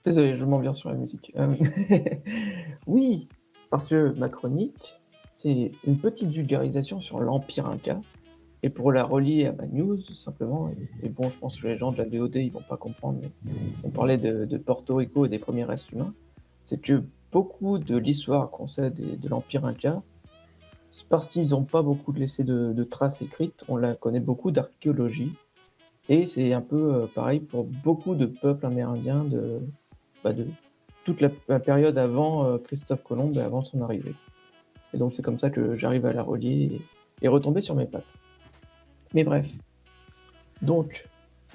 Désolé, je m'en viens sur la musique. Oui, parce que ma chronique, c'est une petite vulgarisation sur l'Empire Inca et pour la relier à ma news simplement et bon, je pense que les gens de la VOD, ils vont pas comprendre, mais on parlait de Porto Rico et des premiers restes humains. C'est que beaucoup de l'histoire qu'on sait de l'Empire Inca, c'est parce qu'ils n'ont pas beaucoup laissé de traces écrites, on la connaît beaucoup d'archéologie et c'est un peu, pareil pour beaucoup de peuples amérindiens de toute la période avant, Christophe Colomb et avant son arrivée. Et donc c'est comme ça que j'arrive à la relier et retomber sur mes pattes. Mais bref, donc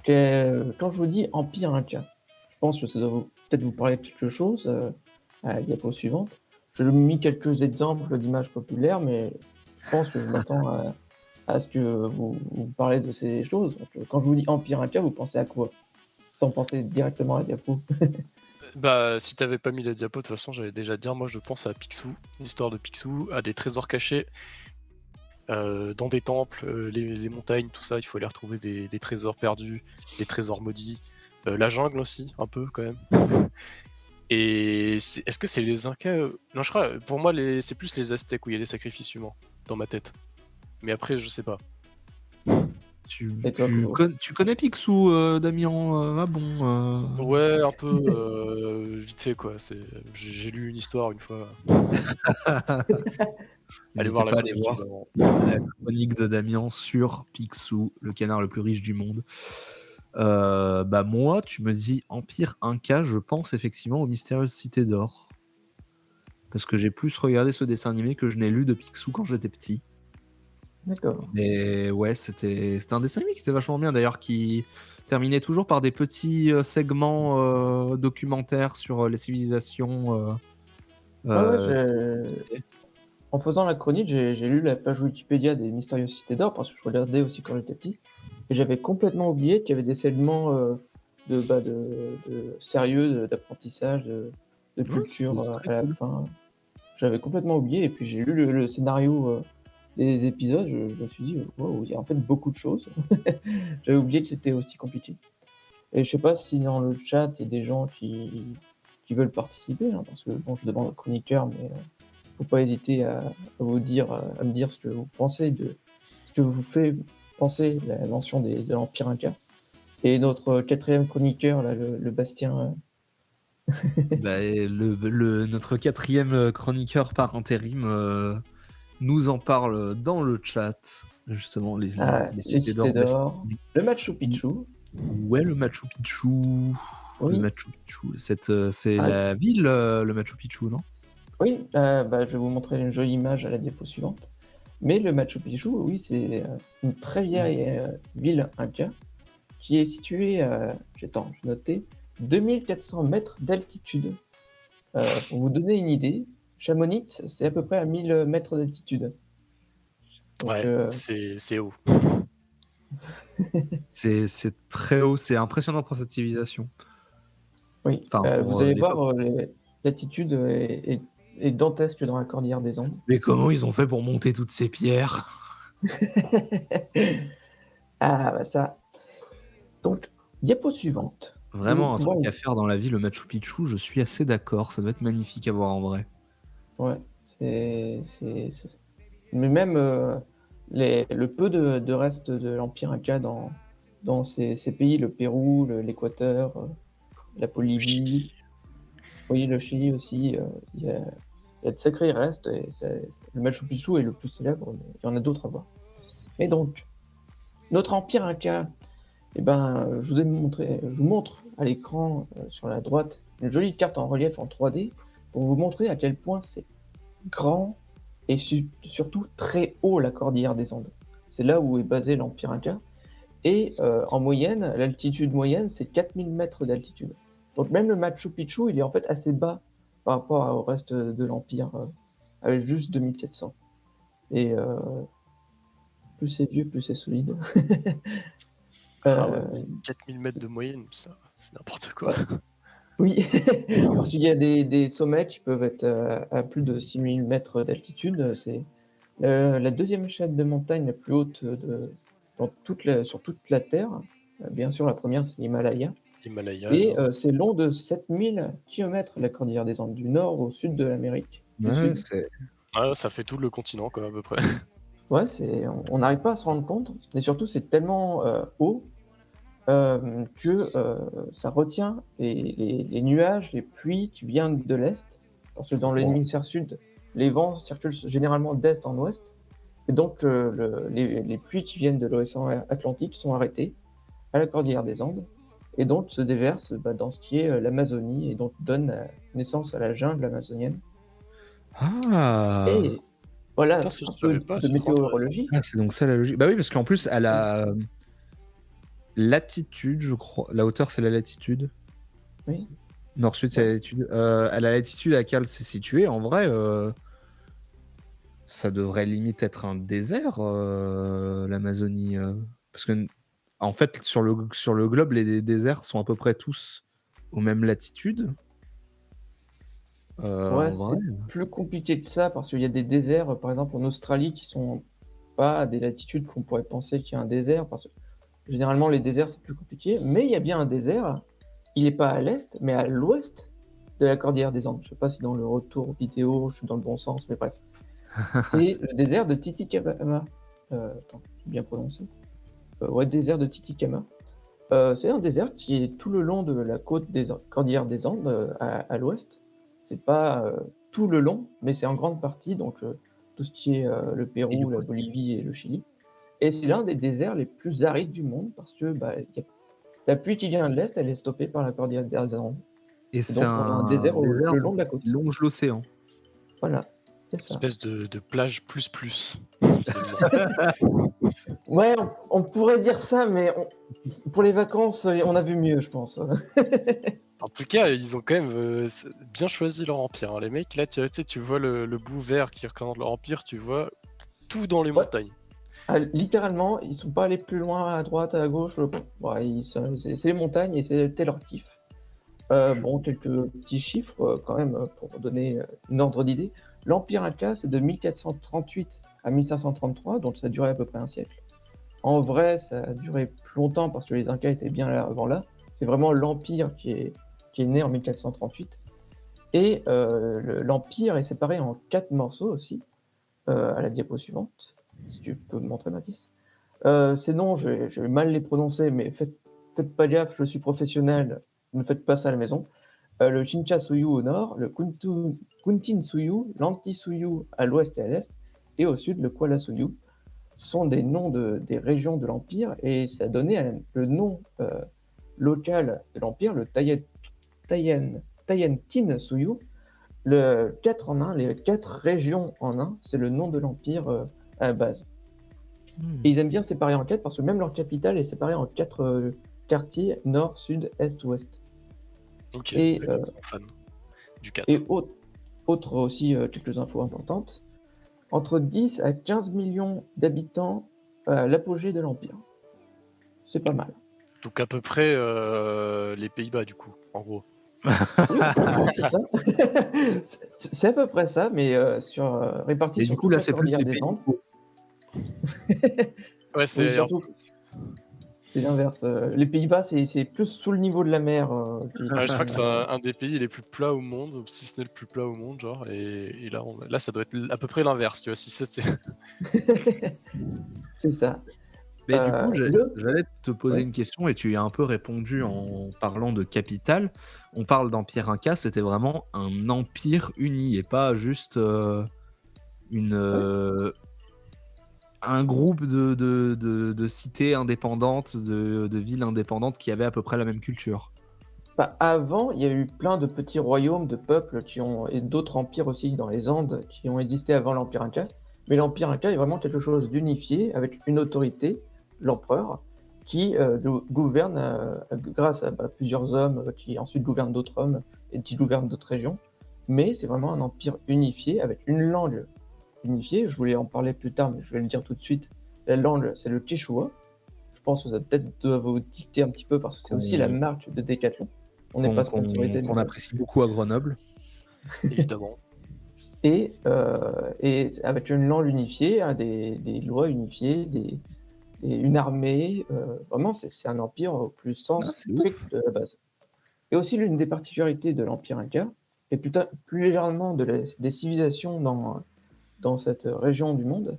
quand je vous dis empire inca, je pense que ça doit peut-être vous parler de quelque chose, à la diapo suivante. Je vous ai mis quelques exemples d'images populaires, mais je pense que je m'attends à ce que vous parlez de ces choses. Donc, quand je vous dis empire inca, vous pensez à quoi? Sans penser directement à la diapo. Bah, si t'avais pas mis la diapo, de toute façon, j'allais déjà te dire, moi je pense à Picsou, l'histoire de Picsou, à des trésors cachés dans des temples, les montagnes, tout ça, il faut aller retrouver des trésors perdus, des trésors maudits, la jungle aussi, un peu quand même. Et est-ce que c'est les Incas? Non, je crois, pour moi, c'est plus les Aztèques où il y a des sacrifices humains, dans ma tête. Mais après, je sais pas. Et toi, Kovo? Tu connais Picsou, Damien? Ah bon? Ouais, un peu, vite fait quoi, j'ai lu une histoire une fois. Allez N'hésitez voir la pas à aller chronique voir évidemment. la chronique de Damien sur Picsou, le canard le plus riche du monde. Bah, moi, tu me dis Empire Inca, je pense effectivement aux Mystérieuses Cités d'Or. Parce que j'ai plus regardé ce dessin animé que je n'ai lu de Picsou quand j'étais petit. D'accord. Mais ouais, c'était un dessin animé qui était vachement bien d'ailleurs, qui terminait toujours par des petits, segments, documentaires sur, les civilisations, Ouais, ouais, citées. en faisant la chronique, j'ai lu la page Wikipédia des Mystérieuses Cités d'Or parce que je regardais aussi quand j'étais petit et j'avais complètement oublié qu'il y avait des segments, de sérieux, d'apprentissage, de Ouais, culture, c'est très à la cool. fin. J'avais complètement oublié et puis j'ai lu le scénario, des épisodes, je me suis dit: «Waouh, il y a en fait beaucoup de choses». J'avais oublié que c'était aussi compliqué et je sais pas si dans le chat, il y a des gens qui veulent participer, hein, parce que bon, je demande aux chroniqueurs, mais faut pas hésiter à me dire ce que vous pensez de ce que vous fait penser la mention de l'Empire Inca. Et notre quatrième chroniqueur, là, le Bastien, Bah, et notre quatrième chroniqueur par intérim, nous en parle dans le chat, justement, les les cités Cités d'or d'Or, d'Asti. le Machu Où Picchu, où est le Machu Picchu? Le oui, Machu Picchu, c'est ah la ville, le Machu Picchu, non? oui, je vais vous montrer une jolie image à la diapo suivante. Mais le Machu Picchu, oui, c'est, une très vieille, ville inca qui est située, attends, je notais, 2 400 mètres d'altitude. Pour vous donner une idée, Chamonix, c'est à peu près à 1 000 mètres d'altitude. Donc, Ouais, c'est haut. C'est très haut, c'est impressionnant pour cette civilisation. oui, Enfin, vous pour, allez l'époque. voir, l'altitude est dantesque dans la cordillère des Andes. Mais comment ils ont fait pour monter toutes ces pierres? Ah bah ça, donc diapo suivante. Vous allez Vraiment un pouvoir truc à faire dans la vie, le Machu Picchu, je suis assez d'accord, ça doit être magnifique à voir en vrai. ouais, c'est mais même, le peu de restes de l'empire inca dans ces pays, le Pérou, l'Équateur, la Le Bolivie, Chili. oui, le Chili aussi, il y a de sacrés restes et c'est le Machu Picchu est le plus célèbre, mais il y en a d'autres à voir. Mais donc, notre empire inca, eh ben, je vous montre à l'écran, sur la droite, une jolie carte en relief en 3D pour vous montrer à quel point c'est grand et surtout très haut la cordillère des Andes. C'est là où est basé l'empire inca et en moyenne, l'altitude moyenne, c'est 4 000 mètres d'altitude. Donc même le Machu Picchu, il est en fait assez bas par rapport au reste de l'empire, avec juste 2 400 et plus c'est vieux, plus c'est solide. Ah ouais, mais Heu, 4 000 mètres de moyenne, ça c'est n'importe quoi. ouais, oui, parce qu'il y a des sommets qui peuvent être, à plus de 6 000 mètres d'altitude, c'est, la 2e chaîne de montagne la plus haute, sur toute la Terre. Bien sûr, la première c'est l'Himalaya L'Himalaya, Et alors. c'est long de 7000 kilomètres, la cordillère des Andes, du nord au sud de l'Amérique du Ouais, Sud. c'est. Ouais, ça fait tout le continent, quoi, à peu près. Ouais, on n'arrive pas à se rendre compte, et surtout c'est tellement haut que ça retient les nuages, les pluies qui viennent de l'est, parce que dans Wow. l'hémisphère sud, les vents circulent généralement d'est en ouest, et donc les pluies qui viennent de l'océan Atlantique sont arrêtées à la cordillère des Andes, et donc se déversent dans ce qui est l'Amazonie, et donc donne naissance à la jungle amazonienne. Ah! Et voilà, Putain, ça, un je savais peu pas, de c'est trop intéressant. météorologie. Ah, c'est donc ça la logique. Bah oui, parce qu'en plus, à Oui, la latitude, je crois. La hauteur, c'est la latitude. oui, Nord-sud, c'est ouais. la latitude. À la latitude à laquelle c'est situé, en vrai, ça devrait limite être un désert, l'Amazonie. Parce que, en fait, sur le globe, les déserts sont à peu près tous aux mêmes latitudes. Ouais, En vrai. c'est plus compliqué que ça parce qu'il y a des déserts, par exemple en Australie, qui sont pas à des latitudes qu'on pourrait penser qu'il y a un désert, parce que généralement les déserts c'est plus compliqué, mais il y a bien un désert. Il est pas à l'est, mais à l'ouest de la cordillère des Andes. Je sais pas si dans le retour vidéo, je suis dans le bon sens, mais bref. C'est le désert de Titicaca. Attends, j'ai bien prononcé? Ouais, désert de Titicaca. C'est un désert qui est tout le long de la côte des cordillères des Andes, à l'ouest. C'est pas, tout le long, mais c'est en grande partie, donc tout ce qui est, le Et du Pérou, la coup, Bolivie et le Chili, et c'est l'un des déserts les plus arides du monde parce que, y a la pluie qui vient de l'est, elle est stoppée par la cordillère des Andes, et et c'est donc on a un un désert désert le long de la côte. qui longe l'océan. Voilà, c'est ça. Espèce de plage plus, finalement. Ouais, on pourrait dire ça, mais pour les vacances, on a vu mieux, je pense. En tout cas, ils ont quand même bien choisi leur empire, hein. Les mecs, là, tu sais, tu vois le bout vert qui représente leur empire, tu vois tout dans les Ouais. montagnes. Ah, littéralement, ils sont pas allés plus loin à droite, à gauche, ouais, c'est les montagnes et c'était leur kiff. Bon, quelques petits chiffres, quand même, pour donner, une ordre d'idée. L'Empire Inca, c'est de 1438 à 1533, donc ça a duré à peu près un siècle. En vrai, ça a duré plus longtemps parce que les Incas étaient bien là avant là. C'est vraiment l'Empire qui est né en 1438, et l'Empire est séparé en 4 morceaux aussi, à la diapo suivante, si tu peux me montrer, Mathis. Ces noms, je vais mal les prononcer, mais faites pas gaffe, je suis professionnel, ne faites pas ça à la maison. Le Chinchasuyu au nord, le Kuntinsuyu, l'Antisuyu à l'ouest et à l'est, et au sud, le Kuala-Suyu. Ce sont des noms des régions de l'Empire, et ça a donné le nom local de l'Empire, le Tayentin-Suyu, le 4 en 1, les 4 régions en 1, c'est le nom de l'Empire à la base. Et ils aiment bien séparer en 4 parce que même leur capitale est séparée en 4 quartiers, nord, sud, est, ouest. Ok, Et, les mecs sont fans du 4. et autre aussi, quelques infos importantes. Entre 10 à 15 millions d'habitants à l'apogée de l'Empire. C'est pas mal. Donc à peu près les Pays-Bas, du coup, en gros. Oui, c'est ça. C'est à peu près ça, mais réparti Et du sur coup, toute là, la c'est plus cordillère les des pays. Andes. Ouais, Oui, c'est surtout, c'est l'inverse. Les Pays-Bas, c'est plus sous le niveau de la mer. Ouais, je crois que c'est un des pays les plus plats au monde, si ce n'est le plus plat au monde, genre. Et là, là, ça doit être à peu près l'inverse, tu vois. Si c'était. C'est ça. Mais du coup, Le j'allais te poser Ouais. une question et tu y as un peu répondu en parlant de capitale. On parle d'Empire Inca, c'était vraiment un empire uni et pas juste une, Ouais, un groupe de cités indépendantes, de villes indépendantes qui avaient à peu près la même culture. bah, avant, il y a eu plein de petits royaumes, de peuples et d'autres empires aussi dans les Andes qui ont existé avant l'Empire Inca. Mais l'Empire Inca est vraiment quelque chose d'unifié avec une autorité, l'empereur, qui gouverne grâce à plusieurs hommes qui ensuite gouvernent d'autres hommes et qui gouvernent d'autres régions. Mais c'est vraiment un empire unifié avec une langue unifiée. Je voulais en parler plus tard, mais je vais le dire tout de suite. La langue, c'est le Quechua. Je pense que ça peut-être doit vous dicter un petit peu parce que c'est aussi la Qu'on marque de Decathlon. On n'est pas sponsorisé, qu'on mais apprécie beaucoup à Grenoble. Évidemment. et avec une langue unifiée, hein, des lois unifiées, une armée, vraiment c'est un empire au plus Ah, sens c'est strict ouf. de la base. Et aussi l'une des particularités de l'empire inca et plus légèrement des civilisations dans cette région du monde,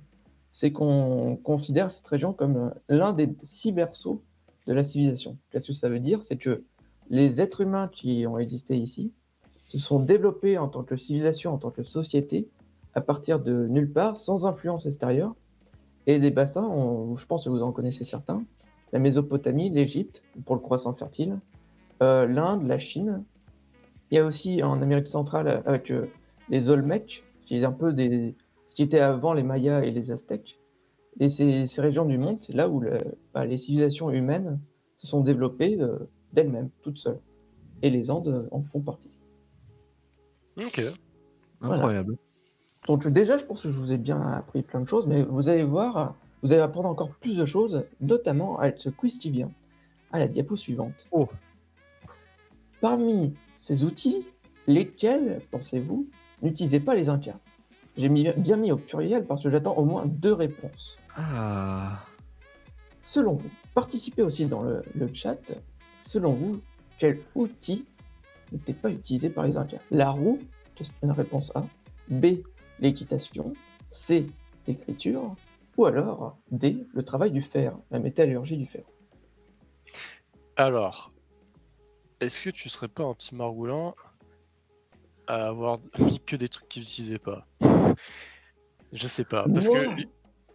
c'est qu'on considère cette région comme, l'un des 6 berceaux de la civilisation. Qu'est-ce que ça veut dire? C'est que les êtres humains qui ont existé ici se sont développés en tant que civilisation, en tant que société, à partir de nulle part, sans influence extérieure et des bassins, je pense que vous en connaissez certains, la Mésopotamie, l'Égypte, pour le croissant fertile, l'Inde, la Chine. Il y a aussi en Amérique centrale avec, les Olmèques, qui est un peu ce qui était avant les Mayas et les Aztèques. Et ces régions du monde, c'est là où les civilisations humaines se sont développées, d'elles-mêmes, toutes seules. Et les Andes, en font partie. Ok. Voilà. Incroyable. Donc déjà, je pense que je vous ai bien appris plein de choses, mais vous allez voir, vous allez apprendre encore plus de choses, notamment avec ce quiz qui vient, à la diapo suivante. Oh. Parmi ces outils, lesquels, pensez-vous, n'utilisez pas les Incas? J'ai bien mis au pluriel parce que j'attends au moins 2 réponses. Ah. Selon vous, participez aussi dans le chat, selon vous, quel outil n'était pas utilisé par les Incas? La roue, réponse A. B, l'équitation. C, l'écriture. Ou alors D, le travail du fer, la métallurgie du fer. Alors, est-ce que tu serais pas un petit margoulin à avoir mis que des trucs qu'ils n'utilisaient pas? Je sais pas, parce que Moi,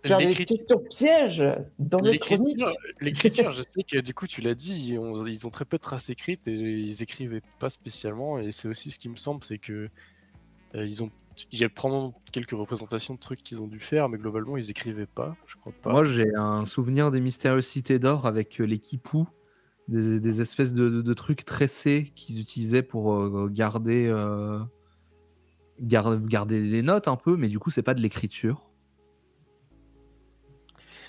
faire des l'écriture, questions pièges dans mes chroniques. l'écriture, je sais que du coup, tu l'as dit, ils ont très peu de traces écrites et ils écrivaient pas spécialement. Et c'est aussi ce qui me semble, c'est que il y a probablement quelques représentations de trucs qu'ils ont dû faire, mais globalement, ils écrivaient pas, je crois pas. Moi, j'ai un souvenir des mystérieuses cités d'or avec les quipous, des espèces de trucs tressés qu'ils utilisaient pour garder des notes un peu, mais du coup, c'est pas de l'écriture.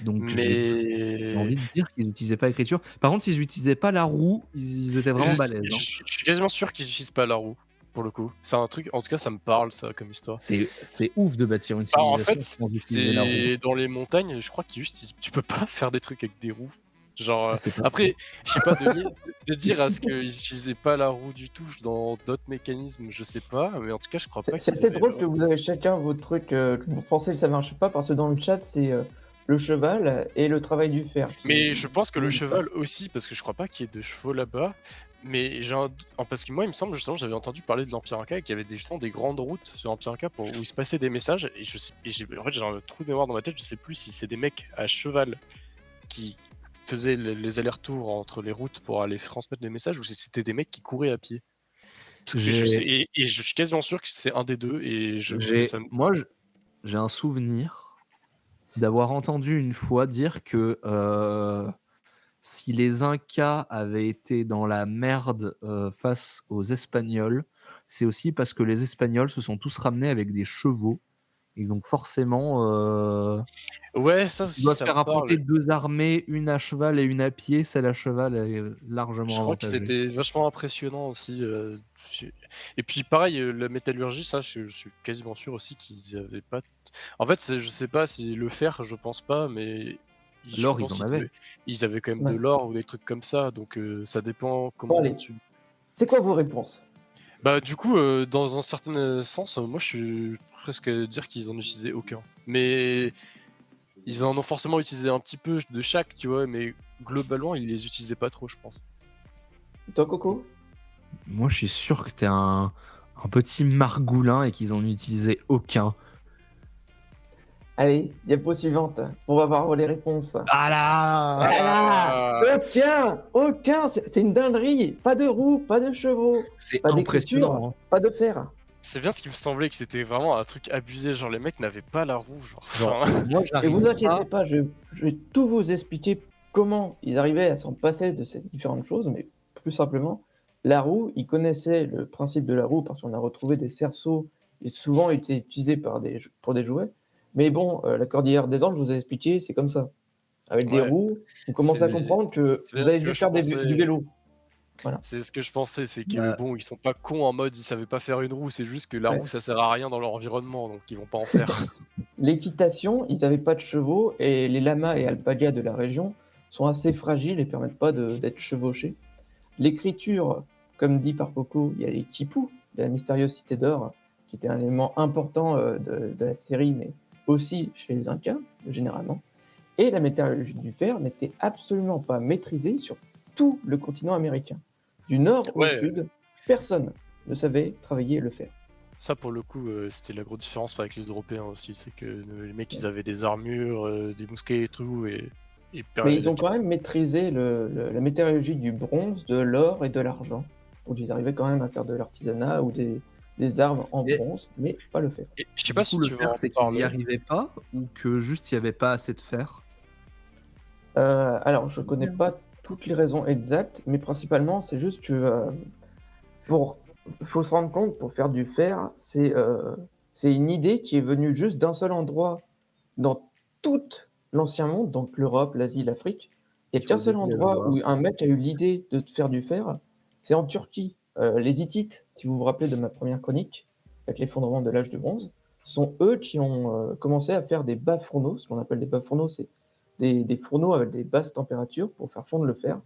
Donc, j'ai Mais envie de dire qu'ils n'utilisaient pas l'écriture. Par contre, s'ils n'utilisaient pas la roue, ils étaient vraiment balèzes. je suis quasiment sûr qu'ils n'utilisent pas la roue, pour le coup. C'est un truc, en tout cas, ça me parle, ça, comme histoire. C'est ouf de bâtir une En civilisation fait, sans utiliser la roue. c'est dans les montagnes, je crois que tu peux pas faire des trucs avec des roues. Genre, Ah, c'est pas après, je sais pas, de dire à ce qu'ils utilisaient pas la roue du tout dans d'autres mécanismes, je sais pas, mais en tout cas, je crois pas C'est qu'ils assez avaient drôle la que roue. vous avez chacun votre truc, que vous pensez que ça marche pas parce que dans le chat, c'est le cheval et le travail du fer Mais je pense que le qui cheval aussi, parce que je crois pas qu'il y ait de chevaux là-bas. Mais parce que moi, il me semble justement, j'avais entendu parler de l'Empire Inca et qu'il y avait justement des grandes routes sur l'Empire Inca où il se passait des messages. Et en fait, j'ai un trou de mémoire dans ma tête, je sais plus si c'est des mecs à cheval qui faisaient les allers-retours entre les routes pour aller transmettre les messages ou si c'était des mecs qui couraient à pied. Parce que et je suis quasiment sûr que c'est un des deux. Moi, j'ai un souvenir d'avoir entendu une fois dire que si les Incas avaient été dans la merde face aux Espagnols, c'est aussi parce que les Espagnols se sont tous ramenés avec des chevaux. Et donc forcément, Ouais, ça tu aussi, dois te ça me faire affronter parle. 2 armées, une à cheval et une à pied. Celle à cheval est largement Je crois que avantagée. c'était vachement impressionnant aussi. Et puis pareil, la métallurgie, ça, je suis quasiment sûr aussi qu'ils avaient pas. En fait, je sais pas si le fer, je pense pas, mais je L'or, ils pense en avaient. ils avaient quand même de Ouais. l'or ou des trucs comme ça. Donc ça dépend Bon, comment allez, tu. c'est quoi vos réponses? Bah du coup, dans un certain sens, moi je suis presque à dire qu'ils en utilisaient aucun. Mais ils en ont forcément utilisé un petit peu de chaque, tu vois. Mais globalement, ils les utilisaient pas trop, je pense. Toi, Coco? Moi, je suis sûr que t'es un petit margoulin et qu'ils en utilisaient aucun. Allez, diapo suivante. On va voir les réponses. Ah là Voilà! Aucun! C'est une dinguerie! Pas de roues, pas de chevaux, C'est pas impressionnant. d'écriture, Hein. pas de fer. C'est bien ce qui me semblait que c'était vraiment un truc abusé, genre les mecs n'avaient pas la roue, genre. Genre, Enfin, moi, Et j'arrive vous inquiétez pas. pas, je vais tout vous expliquer comment ils arrivaient à s'en passer de ces différentes choses, mais plus simplement, la roue, ils connaissaient le principe de la roue parce qu'on a retrouvé des cerceaux et souvent étaient utilisés pour des jouets. Mais bon, la cordillère des Andes, je vous ai expliqué, c'est comme ça. Avec des ouais, roues, vous commencez à c'est comprendre que c'est vous bien ce avez que dû je faire pensais. du vélo. Voilà. C'est ce que je pensais, c'est que Bah, bon, ils sont pas cons en mode ils savaient pas faire une roue, c'est juste que la Ouais. roue ça sert à rien dans leur environnement, donc ils vont pas en faire. l'équitation, ils n'avaient pas de chevaux et les lamas et alpagas de la région sont assez fragiles et permettent pas d'être chevauchés. L'écriture, comme dit par Coco, il y a les quipus de la mystérieuse cité d'or, qui était un élément important de la série, mais aussi chez les Incas, généralement. Et la métallurgie du fer n'était absolument pas maîtrisée sur tout le continent américain. Du nord au Ouais, sud, personne ne savait travailler le fer. ça pour le coup, c'était la grosse différence avec les Européens aussi, c'est que les mecs Ouais. ils avaient des armures, des mousquets et tout, Mais ils ont quand même maîtrisé la métallurgie du bronze, de l'or et de l'argent. Donc ils arrivaient quand même à faire de l'artisanat ou des armes en Et- bronze, mais pas le fer. Et je sais Du pas coup, si le tu veux fer, en c'est qu'ils n'y parler. arrivaient pas ou que juste il n'y avait pas assez de fer? Alors, je connais pas toutes les raisons exactes, mais principalement, c'est juste que pour, faut se rendre compte, pour faire du fer, c'est une idée qui est venue juste d'un seul endroit dans tout l'ancien monde, donc l'Europe, l'Asie, l'Afrique. Il n'y a Je qu'un vais seul dédier, je endroit vois. où un mec a eu l'idée de faire du fer, c'est en Turquie. Les Hittites, si vous vous rappelez de ma première chronique, avec l'effondrement de l'âge de bronze, ce sont eux qui ont commencé à faire des bas fourneaux. Ce qu'on appelle des bas fourneaux, c'est des fourneaux avec des basses températures pour faire fondre le fer.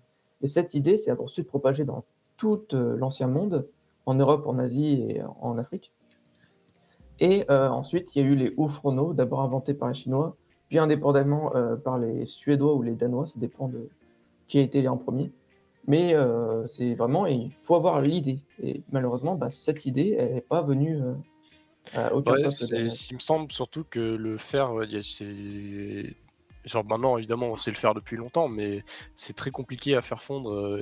Et cette idée s'est ensuite propagée dans tout l'ancien monde, en Europe, en Asie et en Afrique. Et ensuite, il y a eu les hauts fourneaux, d'abord inventés par les Chinois, puis indépendamment par les Suédois ou les Danois, ça dépend de qui a été en premier. Mais c'est vraiment, il faut avoir l'idée. Et malheureusement, bah, cette idée, elle n'est pas venue à aucun Ouais, peuple d'Amérique. il me semble surtout que le fer, c'est genre maintenant évidemment on sait le faire depuis longtemps, mais c'est très compliqué à faire fondre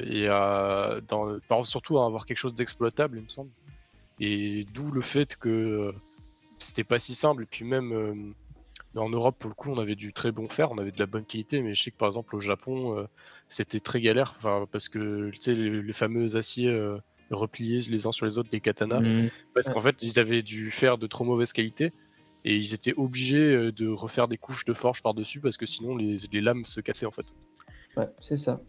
surtout à avoir quelque chose d'exploitable, il me semble. Et d'où le fait que c'était pas si simple. Et puis même en Europe, pour le coup, on avait du très bon fer, on avait de la bonne qualité, mais je sais que par exemple au Japon, c'était très galère, parce que tu sais, les fameux aciers repliés les uns sur les autres, des katanas, parce Ouais, qu'en fait, ils avaient du fer de trop mauvaise qualité et ils étaient obligés de refaire des couches de forge par-dessus parce que sinon les lames se cassaient en fait. ouais, c'est ça.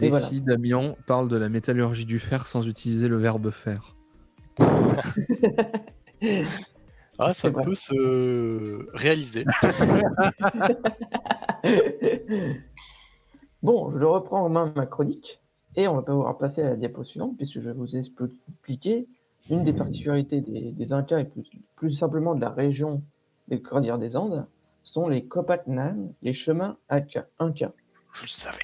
Et voilà. Défi Damien parle de la métallurgie du fer sans utiliser le verbe faire. Ah, C'est ça vrai. peut se réaliser. Bon, je reprends en main ma chronique et on va pouvoir passer à la diapo suivante puisque je vais vous expliquer une des particularités des Incas et plus simplement de la région des Cordillères des Andes sont les Copatnan, les chemins Incas. Je le savais.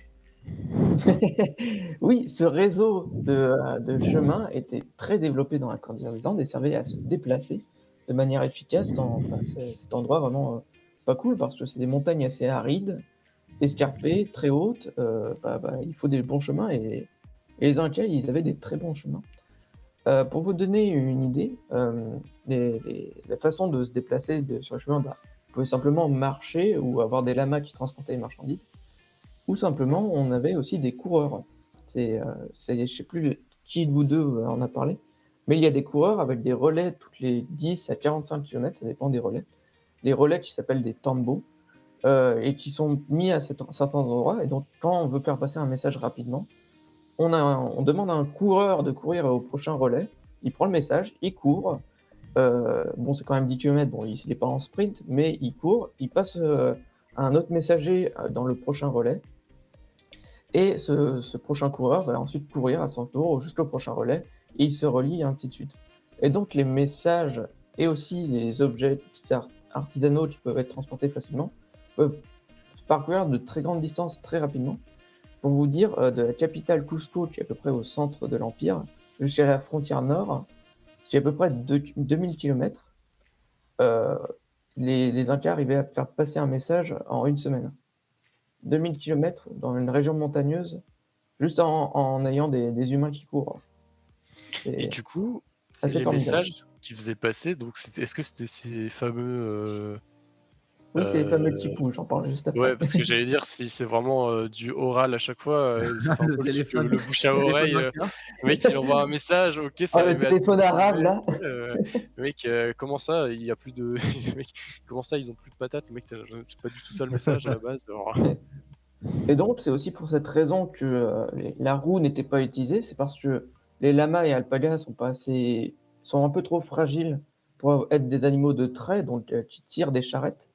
Oui, ce réseau de chemins était très développé dans la Cordillère des Andes et servait à se déplacer de manière efficace dans cet endroit vraiment pas cool parce que c'est des montagnes assez arides, escarpées, très hautes. Il faut des bons chemins et les Incas, ils avaient des très bons chemins. Pour vous donner une idée, la façon de se déplacer sur le chemin, vous pouvez simplement marcher ou avoir des lamas qui transportaient les marchandises. Ou simplement, on avait aussi des coureurs. Je sais plus qui de vous deux en a parlé, mais il y a des coureurs avec des relais toutes les 10 à 45 km, ça dépend des relais. Des relais qui s'appellent des tambos et qui sont mis à certains endroits. Et donc, quand on veut faire passer un message rapidement, on demande à un coureur de courir au prochain relais. Il prend le message, il court. Bon, c'est quand même 10 km, bon, il n'est pas en sprint, mais il court, il passe à un autre messager dans le prochain relais. Et ce prochain coureur va ensuite courir à son tour jusqu'au prochain relais, et il se relie, et ainsi de suite. Et donc les messages et aussi les objets artisanaux qui peuvent être transportés facilement peuvent parcourir de très grandes distances très rapidement. Pour vous dire, de la capitale Cusco, qui est à peu près au centre de l'Empire, jusqu'à la frontière nord, c'est à peu près 2000 km, les Incas arrivaient à faire passer un message en une semaine. 2000 km dans une région montagneuse, juste en ayant des humains qui courent. Et C'est du coup, assez les formidable. messages qu'ils faisaient passer, donc est-ce que c'était ces fameux Oui, c'est les fameux euh, quipus, j'en parle juste après. ouais, parce que j'allais dire, si c'est vraiment du oral à chaque fois, ça fait un Le peu le truc, téléphone, le bouche à téléphone oreille. Nokia. Le mec, il envoie un message, ok, c'est Ah, le arrivé à téléphone arabe, là. le mec, comment ça, il y a plus de. Le mec, comment ça, ils ont plus de patates? Le mec, c'est pas du tout ça le message à la base. Alors, Et donc, c'est aussi pour cette raison que la roue n'était pas utilisée, c'est parce que les lamas et alpagas sont un peu trop fragiles pour être des animaux de trait, donc qui tirent des charrettes.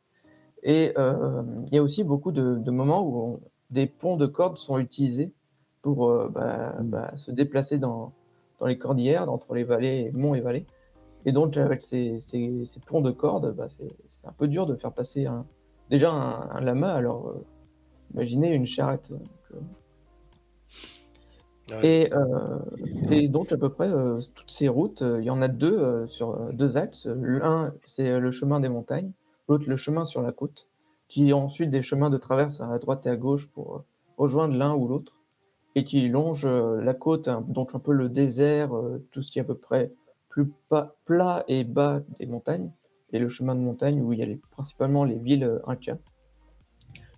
Et il y a aussi beaucoup de moments où des ponts de cordes sont utilisés pour Mmh. se déplacer dans les cordillères, entre les vallées, monts et vallées. Et donc avec ces ponts de cordes, c'est un peu dur de faire passer déjà un lama, alors imaginez une charrette. Ouais, Et, effectivement. donc à peu près, toutes ces routes, il y en a 2 sur, 2 axes. L'un, c'est le chemin des montagnes, l'autre le chemin sur la côte, qui ont ensuite des chemins de traverse à droite et à gauche pour, rejoindre l'un ou l'autre et qui longent, la côte, donc un peu le désert, tout ce qui est à peu près plus plat et bas des montagnes et le chemin de montagne où il y a principalement les villes, incas.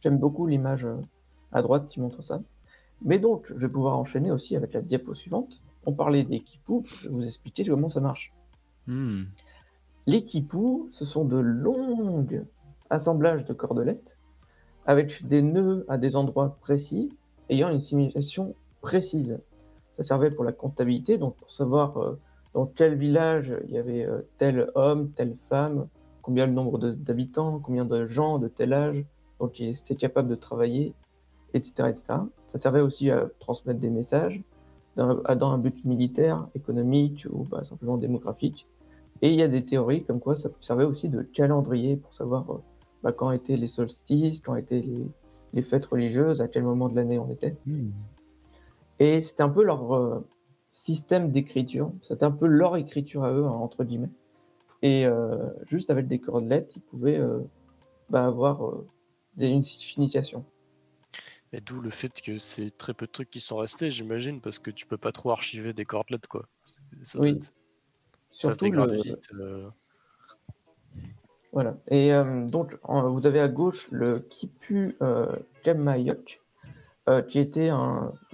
J'aime beaucoup l'image, à droite qui montre ça. Mais donc, je vais pouvoir enchaîner aussi avec la diapo suivante. On parlait des quipus, je vais vous expliquer comment ça marche. Mmh. Les quipus, ce sont de longs assemblages de cordelettes avec des nœuds à des endroits précis, ayant une signification précise. Ça servait pour la comptabilité, donc pour savoir dans quel village il y avait tel homme, telle femme, combien le nombre d'habitants, combien de gens de tel âge, donc ils étaient capables de travailler, etc., etc. Ça servait aussi à transmettre des messages dans un but militaire, économique ou simplement démographique. Et il y a des théories comme quoi ça servait aussi de calendrier pour savoir quand étaient les solstices, quand étaient les fêtes religieuses, à quel moment de l'année on était. Mmh. Et c'était un peu leur système d'écriture, c'était un peu leur écriture à eux, hein, entre guillemets. Et juste avec des cordelettes, ils pouvaient avoir une signification. Et d'où le fait que c'est très peu de trucs qui sont restés, j'imagine, parce que tu peux pas trop archiver des cordelettes, quoi. Ça doit Oui, être... Ça se surtout dégrade le vite. voilà. Et donc vous avez à gauche le Kipu Kammayok, qui était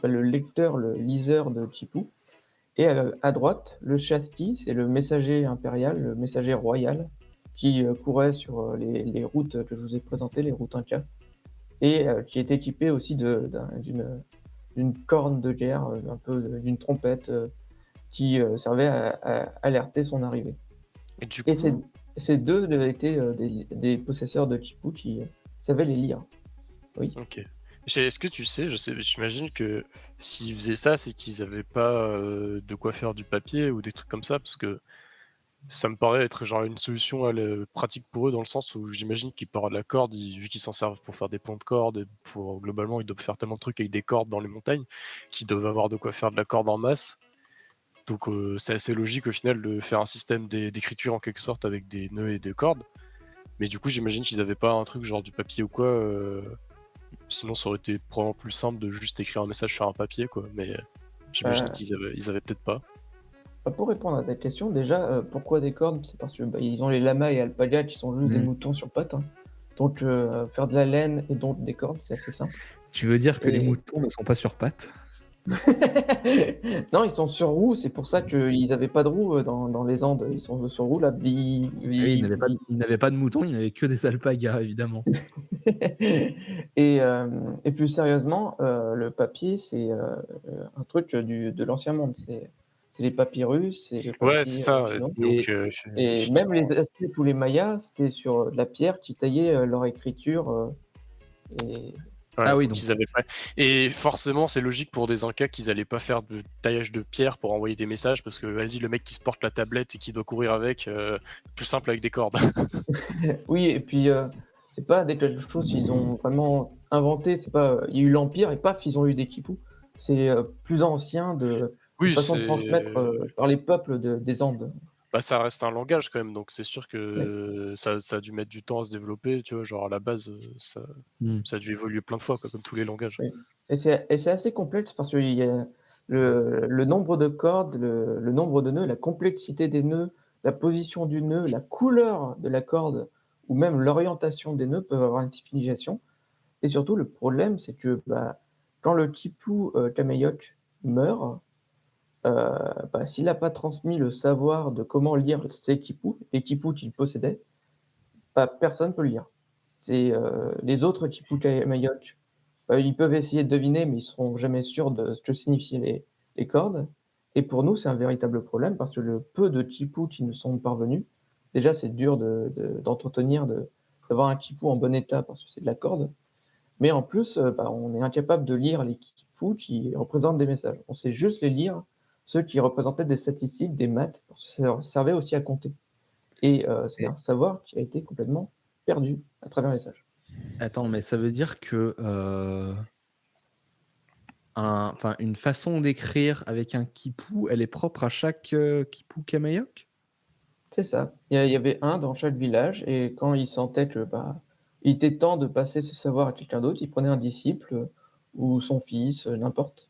le lecteur, le liseur de Chipu. Et à droite, le Chasqui, c'est le messager impérial, le messager royal, qui courait sur les routes que je vous ai présentées, les routes Inca, et qui est équipé aussi d'une corne de guerre, un peu d'une trompette, qui servait à alerter son arrivée. Et du Et coup, ces deux étaient des possesseurs de Chipu qui savaient les lire. Oui. ok. Est-ce que tu sais, j'imagine que s'ils faisaient ça, c'est qu'ils avaient pas de quoi faire du papier ou des trucs comme ça, parce que ça me paraît être genre une solution pratique pour eux dans le sens où j'imagine qu'ils partent de la corde, vu qu'ils s'en servent pour faire des ponts de corde, et pour globalement ils doivent faire tellement de trucs avec des cordes dans les montagnes, qu'ils doivent avoir de quoi faire de la corde en masse. Donc c'est assez logique au final de faire un système d'écriture en quelque sorte avec des nœuds et des cordes. Mais du coup j'imagine qu'ils avaient pas un truc genre du papier ou quoi. Sinon ça aurait été probablement plus simple de juste écrire un message sur un papier quoi. Mais j'imagine Heu, ils avaient peut-être pas. pour répondre à ta question, déjà, pourquoi des cornes? C'est parce que, ils ont les lamas et alpagas qui sont juste des Mmh. moutons sur pattes, hein. Donc faire de la laine et donc des cordes, c'est assez simple. Tu veux dire que les Et moutons ne sont pas sur pattes? non, ils sont sur roues, c'est pour ça qu'ils avaient pas de roues, dans les Andes. Ils sont sur roues là, bi Ah oui, bi bi ils n'avaient pas de moutons, ils n'avaient que des alpagas évidemment. et plus sérieusement, le papier, c'est, un truc, de l'ancien monde. C'est les papyrus, c'est le Ouais, c'est papier, ça. blanc. Et Et même Effectivement. les Aztèques ou les Mayas, c'était sur, de la pierre qui taillait, leur écriture, et ah Ouais, oui, donc donc ils avaient pas. Et forcément, c'est logique pour des Incas qu'ils allaient pas faire de taillage de pierre pour envoyer des messages parce que vas-y, le mec qui se porte la tablette et qui doit courir avec, plus simple avec des cordes. oui et puis, c'est pas des quelque chose qu'ils ont vraiment inventé, c'est pas, il y a eu l'Empire et paf, ils ont eu des quipus. C'est, plus ancien de Oui, façon de transmettre, c'est. par les peuples des Andes. Bah, ça reste un langage quand même, donc c'est sûr Oui, que ça a dû mettre du temps à se développer, tu vois. Genre à la base, mmh. ça a dû évoluer plein de fois, quoi, comme tous les langages. oui et c'est assez complexe parce qu'il y a le nombre de cordes, le nombre de nœuds, la complexité des nœuds, la position du nœud, la couleur de la corde ou même l'orientation des nœuds peuvent avoir une signification. Et surtout, le problème, c'est que, quand le quipu, Camélloc meurt, heu, s'il n'a pas transmis le savoir de comment lire ses quipus, les quipus qu'il possédait, personne ne peut le lire. C'est, les autres quipus Camélloc, ils peuvent essayer de deviner, mais ils seront jamais sûrs de ce que signifient les cordes. Et pour nous, c'est un véritable problème parce que le peu de quipus qui nous sont parvenus, déjà c'est dur d'entretenir, d'avoir un quipou en bon état parce que c'est de la corde, mais en plus, bah, on est incapable de lire les quipous qui représentent des messages. On sait juste les lire, ceux qui représentaient des statistiques, des maths, parce que ça servait aussi à compter et c'est Et un savoir qui a été complètement perdu à travers les sages. attends, mais ça veut dire que, une façon d'écrire avec un quipou, elle est propre à chaque, quipou Kamayoc? C'est ça. Il y avait un dans chaque village et quand il sentait que, bah, il était temps de passer ce savoir à quelqu'un d'autre, il prenait un disciple, ou son fils, n'importe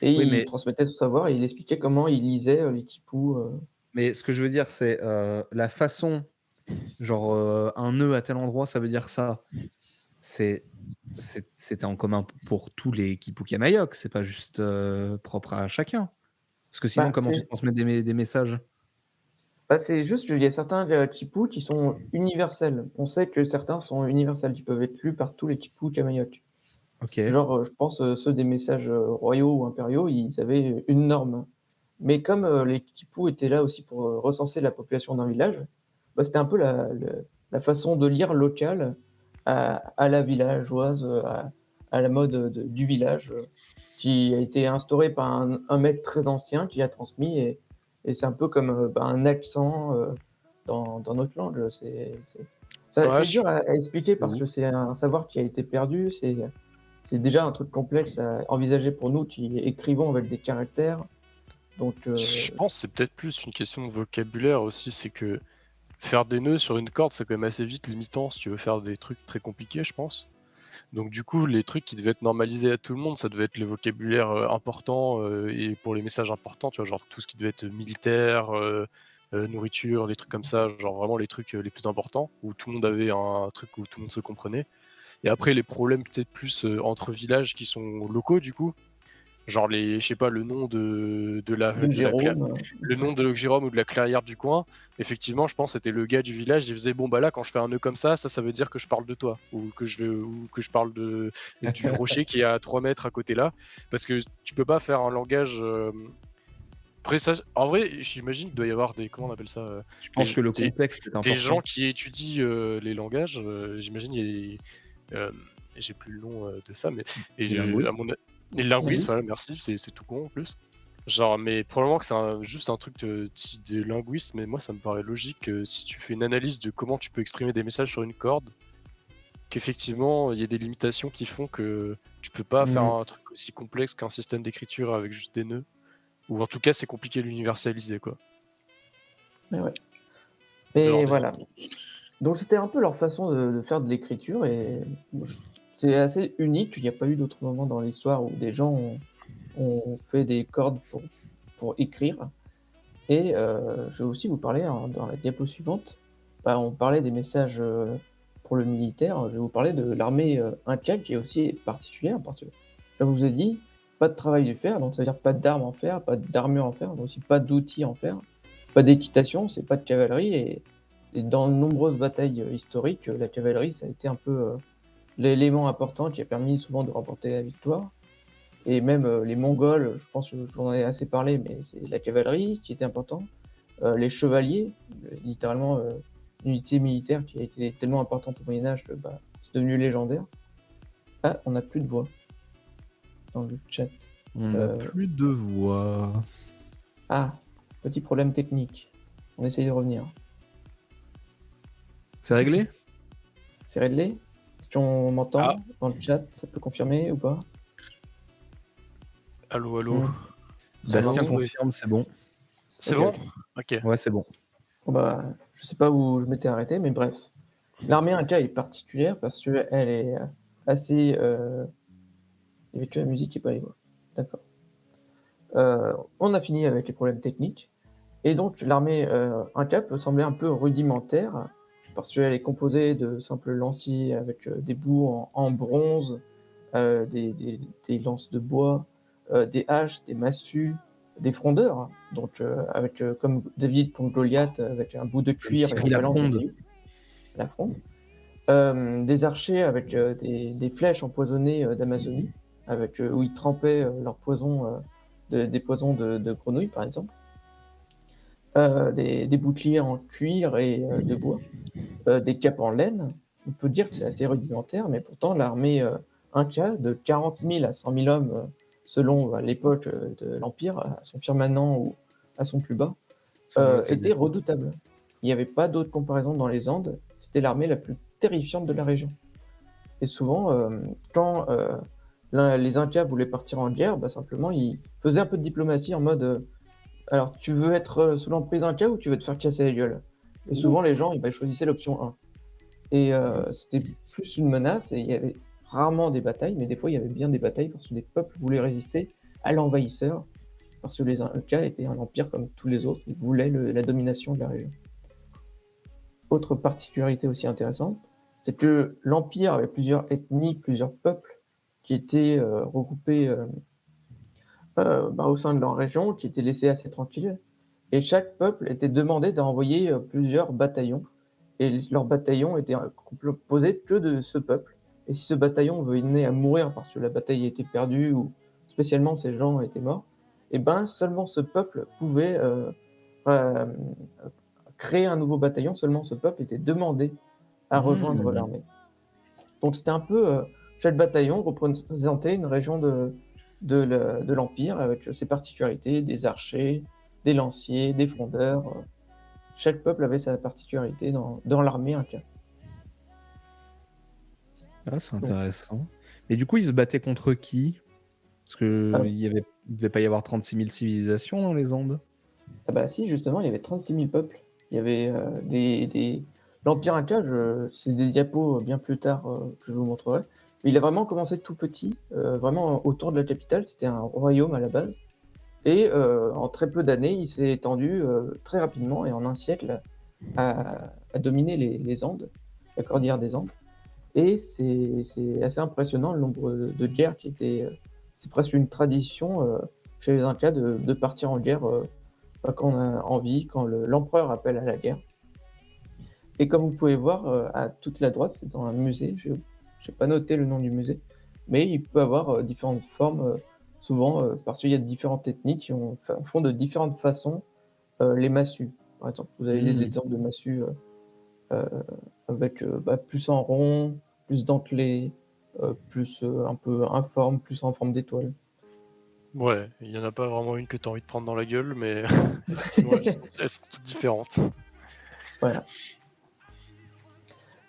et Oui, il mais transmettait ce savoir et il expliquait comment il lisait, les quipous, ce que je veux dire, c'est, la façon, genre, un nœud à tel endroit, ça veut dire ça. C'est c'était en commun pour tous les quipus Kamayoc, c'est pas juste, propre à chacun? Parce que sinon, bah, comment tu c'est transmets des messages? bah, c'est juste qu'il y a certains, quipous qui sont universels. On sait que certains sont universels, qui peuvent être lus par tous les quipus Kamayoc. OK. Genre, je pense, ceux des messages, royaux ou impériaux, ils avaient une norme. Mais comme, les quipus étaient là aussi pour, recenser la population d'un village, bah, c'était un peu la façon de lire locale à la villageoise, à la mode, du village, qui a été instaurée par un maître très ancien qui a transmis et c'est un peu comme, bah, un accent, dans notre langue, Ouais, c'est dur à expliquer De parce que ouf. c'est un savoir qui a été perdu, c'est déjà un truc complexe à envisager pour nous qui écrivons avec des caractères, donc je pense que c'est peut-être plus une question de vocabulaire aussi, c'est que faire des nœuds sur une corde, c'est quand même assez vite limitant si tu veux faire des trucs très compliqués, je pense. Donc du coup, les trucs qui devaient être normalisés à tout le monde, ça devait être les vocabulaires, importants, et pour les messages importants, tu vois? Genre tout ce qui devait être militaire, nourriture, les trucs comme ça, genre vraiment les trucs, les plus importants, où tout le monde avait un truc où tout le monde se comprenait. Et après les problèmes peut-être plus, entre villages qui sont locaux du coup, genre les je sais pas, le nom de de la cla Jérôme, le nom de Jérôme ou de la clairière du coin, effectivement, je pense c'était le gars du village, il faisait: «Bon bah là quand je fais un nœud comme ça veut dire que je parle de toi» ou que je parle de du rocher qui est à 3 mètres à côté là. Parce que tu peux pas faire un langage, après ça en vrai, j'imagine qu'il doit y avoir des comment on appelle ça? Je pense que le Des contexte est des gens important. qui étudient, les langages, j'imagine il j'ai plus le nom, de ça, mais et Les je à linguistes. mon a les linguistes, linguiste. voilà, merci, c'est tout con en plus. Genre, mais probablement que c'est juste un truc de linguiste, mais moi ça me paraît logique que si tu fais une analyse de comment tu peux exprimer des messages sur une corde, qu'effectivement il y a des limitations qui font que tu peux pas faire Mmh. un truc aussi complexe qu'un système d'écriture avec juste des nœuds, ou en tout cas c'est compliqué de l'universaliser quoi, Mais ouais. en dehors Et des voilà. autres. Donc c'était un peu leur façon de faire de l'écriture et je c'est assez unique. Il n'y a pas eu d'autres moments dans l'histoire où des gens ont fait des cordes pour écrire et je vais aussi vous parler en dans la diapo suivante, bah, on parlait des messages, pour le militaire, je vais vous parler de l'armée, inca qui est aussi particulière parce que, comme je vous ai dit, pas de travail du fer, donc ça veut dire pas d'armes en fer, pas d'armure en fer, mais aussi pas d'outils en fer, pas d'équitation, c'est pas de cavalerie et dans de nombreuses batailles, historiques, la cavalerie ça a été un peu, l'élément important qui a permis souvent de remporter la victoire et même, les Mongols, je pense que j'en ai assez parlé, mais c'est la cavalerie qui était important, les chevaliers, littéralement, une unité militaire qui a été tellement importante au Moyen Âge que, bah, c'est devenu légendaire. Ah, on n'a plus de voix dans le chat. On n'a Heu, plus de voix. ah, petit problème technique. On essaye de revenir. C'est réglé? C'est réglé? Est-ce qu'on Ah, m'entend dans le chat? Ça peut confirmer ou pas? allô, allô? Mmh. Son Bastien Allô? info confirme, c'est bon. c'est OK, bon? OK. OK. Ouais, c'est bon. Bon, bah, je sais pas où je m'étais arrêté, mais bref. L'armée inca est particulière parce qu'elle est, assez, il y avait que la musique et pas les voix. D'accord. On a fini avec les problèmes techniques et donc l'armée, inca peut sembler un peu rudimentaire parce qu'elle est composée de simples lanciers avec, des bouts en bronze, des lances de bois, des haches, des massues, des frondeurs, donc avec, comme David contre Goliath, avec un bout de Comme cuir et en Thierry balance de Lafronde. cailloux, la fronde. Des archers avec, des flèches empoisonnées, d'Amazonie, avec, où ils trempaient, leurs poisons, des poisons de grenouilles, par exemple. des boucliers en cuir et de bois, des capes en laine. On peut dire que c'est assez rudimentaire, mais pourtant l'armée, inca de 40 000 à 100 000 hommes, selon, l'époque, de l'empire, à son firmament ou à son plus bas, Selon la était civilisation. redoutable. Il n'y avait pas d'autre comparaison dans les Andes, c'était l'armée la plus terrifiante de la région. Et souvent, quand, les Incas voulaient partir en guerre, bah, simplement ils faisaient un peu de diplomatie en mode, alors tu veux être, sous l'emprise Inca ou tu veux te faire casser la gueule? Et souvent les gens, ils choisissaient l'option 1. Et c'était plus une menace et il y avait rarement des batailles, mais des fois il y avait bien des batailles parce que les peuples voulaient résister à l'envahisseur, parce que les Incas étaient un empire comme tous les autres, ils voulaient la domination de la région. Autre particularité aussi intéressante, c'est que l'empire avait plusieurs ethnies, plusieurs peuples qui étaient regroupés au sein de leur région, qui étaient laissés assez tranquilles. Et chaque peuple était demandé d'envoyer plusieurs bataillons. Et leurs bataillons étaient composés que de ce peuple. Et si ce bataillon venait à mourir parce que la bataille était perdue ou spécialement ces gens étaient morts, et ben seulement ce peuple pouvait euh, créer un nouveau bataillon. Seulement ce peuple était demandé à rejoindre Mmh. l'armée. Donc c'était un peu chaque bataillon représentait une région de l'empire avec ses particularités, des archers, des lanciers, des frondeurs. Chaque peuple avait sa particularité dans l'armée inca. Ah, c'est Donc, intéressant. Mais du coup, ils se battaient contre qui? Parce que ah, il devait pas y avoir 36 000 civilisations dans les Andes. ah bah si, justement, il y avait 36 000 peuples. Il y avait l'Empire Inca, c'est des diapos bien plus tard que je vous montrerai. Mais il a vraiment commencé tout petit, vraiment autour de la capitale. C'était un royaume à la base. Et en très peu d'années, il s'est étendu très rapidement et en un siècle à dominer les Andes, la cordillère des Andes. Et c'est assez impressionnant le nombre de guerres qui étaient. C'est presque une tradition chez les Incas de partir en guerre quand on a envie, quand l'empereur appelle à la guerre. Et comme vous pouvez voir à toute la droite, c'est dans un musée. Je n'ai pas noté le nom du musée, mais il peut avoir différentes formes, souvent parce qu'il y a différentes ethnies qui font de différentes façons les massues. Par exemple, vous avez des Mmh. exemples de massues avec plus en rond, plus dentelé, plus un peu informe, plus en forme d'étoile. Ouais, il y en a pas vraiment une que tu as envie de prendre dans la gueule, mais effectivement, elles sont toutes différentes. Voilà.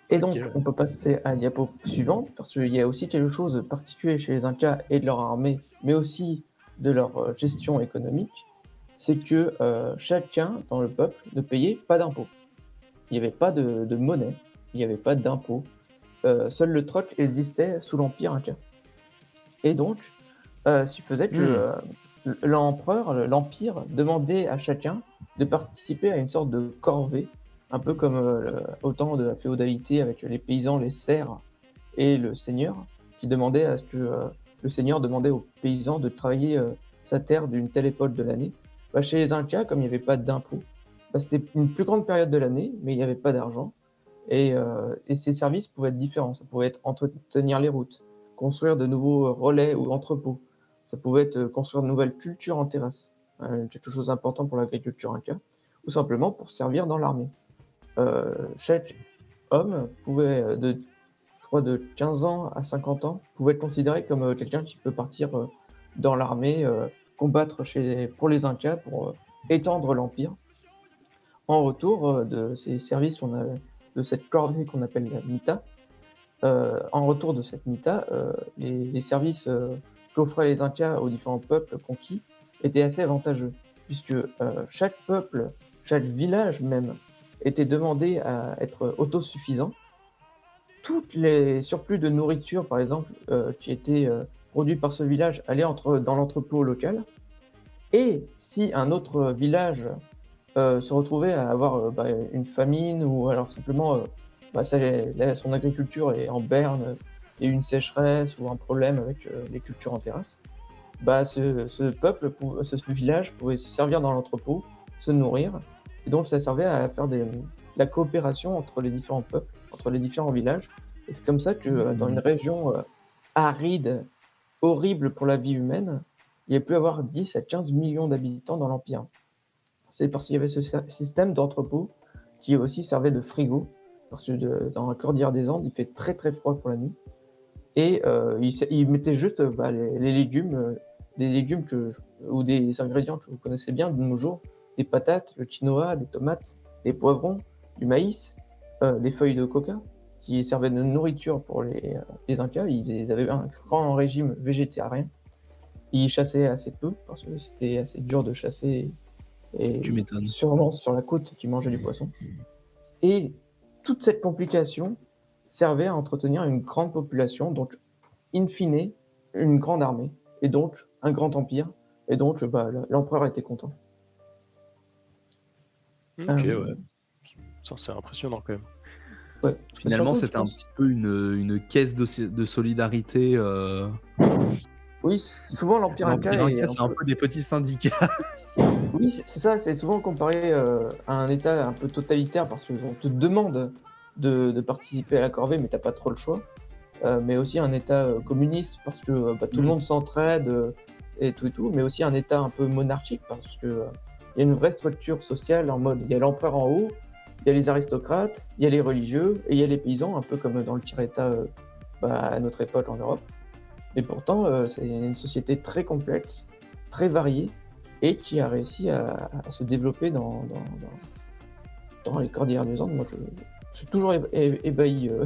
Et Ok, donc, ouais. on peut passer à la diapo suivante, parce qu'il y a aussi quelque chose de particulier chez les Incas et de leur armée, mais aussi de leur gestion économique, c'est que chacun dans le peuple ne payait pas d'impôts. Il n'y avait pas de monnaie, il n'y avait pas d'impôts. Seul le troc existait sous l'Empire Inca. Et donc, ce qui faisait que Mmh. l'Empire demandait à chacun de participer à une sorte de corvée, un peu comme au temps de la féodalité avec les paysans, les serfs et le seigneur, qui demandait à ce que le seigneur demandait aux paysans de travailler sa terre d'une telle époque de l'année. Bah, chez les Incas, comme il n'y avait pas d'impôts, bah, c'était une plus grande période de l'année, mais il n'y avait pas d'argent. Et ces services pouvaient être différents. Ça pouvait être entretenir les routes, construire de nouveaux relais ou entrepôts. Ça pouvait être construire de nouvelles cultures en terrasse, quelque chose d'important pour l'agriculture inca, ou simplement pour servir dans l'armée. Chaque homme pouvait, je crois, de 15 ans à 50 ans, pouvait être considéré comme quelqu'un qui peut partir dans l'armée, combattre pour les Incas, pour étendre l'empire. En retour de ces services, de cette corvée qu'on appelle la mita. En retour de cette mita, les services qu'offraient les Incas aux différents peuples conquis étaient assez avantageux, puisque chaque peuple, chaque village même, était demandé à être autosuffisant. Toutes les surplus de nourriture, par exemple, qui étaient produits par ce village, allaient dans l'entrepôt local. Et si un autre village se retrouver à avoir une famine ou alors simplement son agriculture est en berne, il y a eu une sécheresse ou un problème avec les cultures en terrasse, ce village pouvait se servir dans l'entrepôt, se nourrir, et donc ça servait à faire la coopération entre les différents peuples, entre les différents villages. Et c'est comme ça que dans une Mmh. région aride, horrible pour la vie humaine, il y a pu avoir 10 à 15 millions d'habitants dans l'Empire. c'est parce qu'il y avait ce système d'entrepôt qui aussi servait de frigo, parce que dans la cordillère des Andes, il fait très très froid pour la nuit. Et ils mettaient juste les légumes, des légumes ou des ingrédients que vous connaissez bien de nos jours, des patates, le quinoa, des tomates, des poivrons, du maïs, des feuilles de coca, qui servaient de nourriture pour les Incas. Ils avaient un grand régime végétarien. Ils chassaient assez peu, parce que c'était assez dur de chasser, Tu et m'étonnes. sûrement sur la côte qui mangeaient du poisson. Et toute cette complication servait à entretenir une grande population, donc in fine, une grande armée, et donc un grand empire, et donc l'empereur était content. Ok, ouais. Euh, Ça, c'est impressionnant quand même. ouais. Finalement, Surtout, je c'était un pense, petit peu une caisse de solidarité. oui, souvent l'empire Inca L'Empire est Inca, un c'est un peu, peu des petits syndicats. oui, c'est ça, c'est souvent comparé à un État un peu totalitaire parce qu'on te demande de participer à la corvée, mais t'as pas trop le choix. Mais aussi un État communiste parce que tout le Mm. monde s'entraide et tout, mais aussi un État un peu monarchique parce que il y a une vraie structure sociale en mode il y a l'empereur en haut, il y a les aristocrates, il y a les religieux et il y a les paysans, un peu comme dans le tiers-État à notre époque en Europe. Et pourtant, c'est une société très complexe, très variée et qui a réussi à se développer dans les cordillères des Andes. Moi, je suis toujours ébahi, Ouais,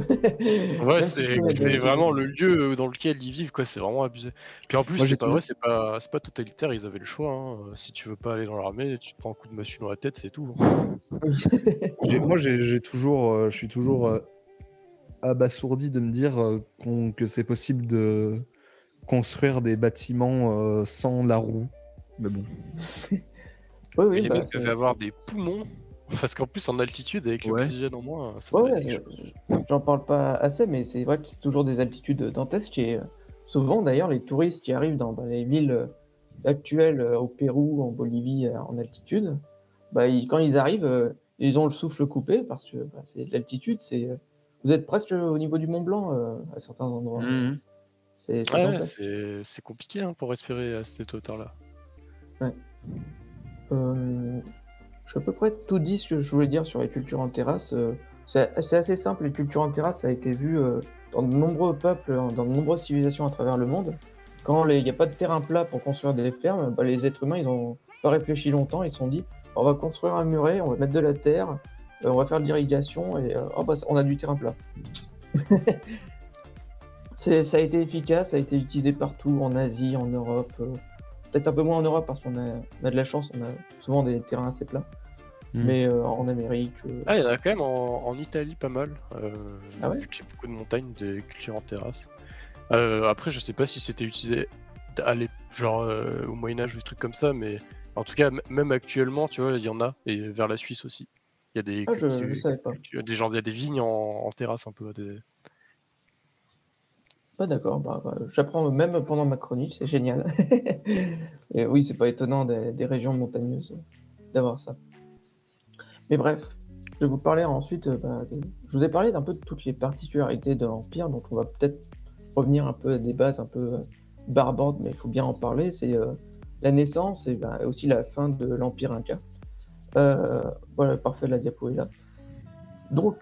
même si je c'est connais c'est des vraiment le lieu dans lequel ils vivent, quoi. C'est vraiment abusé. Puis en plus, Moi, c'est j'ai pas vrai, toujours. c'est pas totalitaire. Ils avaient le choix, hein. Si tu veux pas aller dans l'armée, tu te prends un coup de massue dans la tête, c'est tout, hein. J'ai toujours, je suis toujours abasourdi de me dire que c'est possible de construire des bâtiments sans la roue. Mais bon. Oui, Mais oui, les bah, mecs devaient avoir des poumons, parce qu'en plus en altitude avec Ouais. l'oxygène en moins, ça ouais, devait être ouais, quelque chose. j'en parle pas assez, mais c'est vrai que c'est toujours des altitudes dantesques et souvent d'ailleurs les touristes qui arrivent dans les villes actuelles au Pérou, en Bolivie, en altitude, quand ils arrivent, ils ont le souffle coupé parce que c'est de l'altitude, vous êtes presque au niveau du Mont Blanc à certains endroits. Mhm. C'est Ouais, dantesque. c'est compliqué, hein, pour respirer à cette hauteur-là. Ouais. Euh, Je suis à peu près tout dit ce que je voulais dire sur les cultures en terrasse. C'est assez simple, les cultures en terrasse, ça a été vu dans de nombreux peuples, dans de nombreuses civilisations à travers le monde. Quand il n'y a pas de terrain plat pour construire des fermes, les êtres humains, ils ont pas réfléchi longtemps, ils se sont dit, on va construire un muret, on va mettre de la terre, on va faire de l'irrigation et on a du terrain plat. Ça a été efficace, ça a été utilisé partout, en Asie, en Europe, peut-être un peu moins en Europe parce qu'on a de la chance, on a souvent des terrains assez plats. Mm. Mais en Amérique. Ah, il y en a quand même en Italie pas mal, Ah ouais? vu qu'il y a beaucoup de montagnes, des cultures en terrasse. Après, je sais pas si c'était utilisé genre au Moyen-Âge ou des trucs comme ça, mais en tout cas, même actuellement, tu vois, il y en a, et vers la Suisse aussi. Il y a des Ah, je savais pas. il y a des vignes en terrasse un peu. Ah d'accord, j'apprends même pendant ma chronique, c'est génial. Et oui, c'est pas étonnant des régions montagneuses d'avoir ça. Mais bref, je vais vous parler ensuite, je vous ai parlé d'un peu de toutes les particularités de l'Empire, donc on va peut-être revenir un peu à des bases un peu barbares, mais il faut bien en parler. C'est la naissance et aussi la fin de l'Empire Inca. Voilà, parfait, la diapo est là. Donc,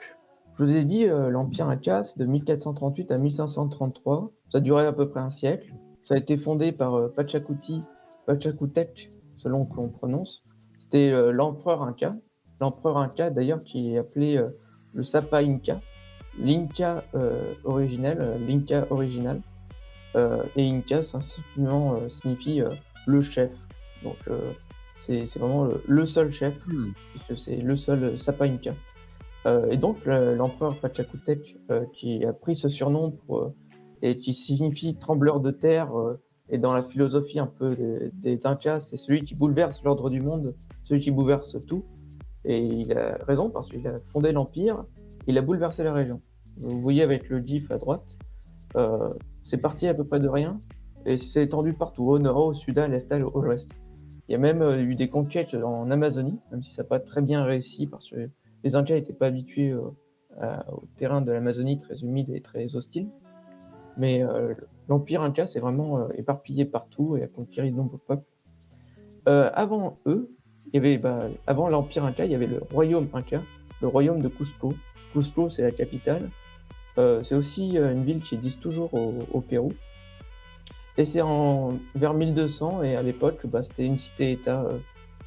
je vous ai dit, l'Empire Inca, c'est de 1438 à 1533. Ça a duré à peu près un siècle. Ça a été fondé par Pachacutec, selon qu'on prononce. C'était l'empereur Inca. L'empereur Inca, d'ailleurs, qui est appelé le Sapa Inca. L'Inca l'Inca original. Et Inca, ça simplement signifie le chef. Donc, c'est vraiment le seul chef, Mm. puisque c'est le seul Sapa Inca. Et donc l'empereur Pachacutec, qui a pris ce surnom et qui signifie trembleur de terre, et dans la philosophie un peu des Incas, c'est celui qui bouleverse l'ordre du monde, celui qui bouleverse tout. Et il a raison parce qu'il a fondé l'empire, il a bouleversé la région. Vous voyez avec le gif à droite, c'est parti à peu près de rien et c'est étendu partout, au nord, au sud, à l'est, à l'ouest. Il y a même eu des conquêtes en Amazonie, même si ça n'a pas très bien réussi parce que les Incas n'étaient pas habitués au terrain de l'Amazonie très humide et très hostile. Mais l'Empire Inca s'est vraiment éparpillé partout et a conquéri de nombreux peuples. Avant eux, il y avait, avant l'Empire Inca, il y avait le royaume Inca, le royaume de Cusco. Cusco, c'est la capitale. C'est aussi une ville qui existe toujours au Pérou. Et c'est vers 1200, et à l'époque, c'était une cité-État,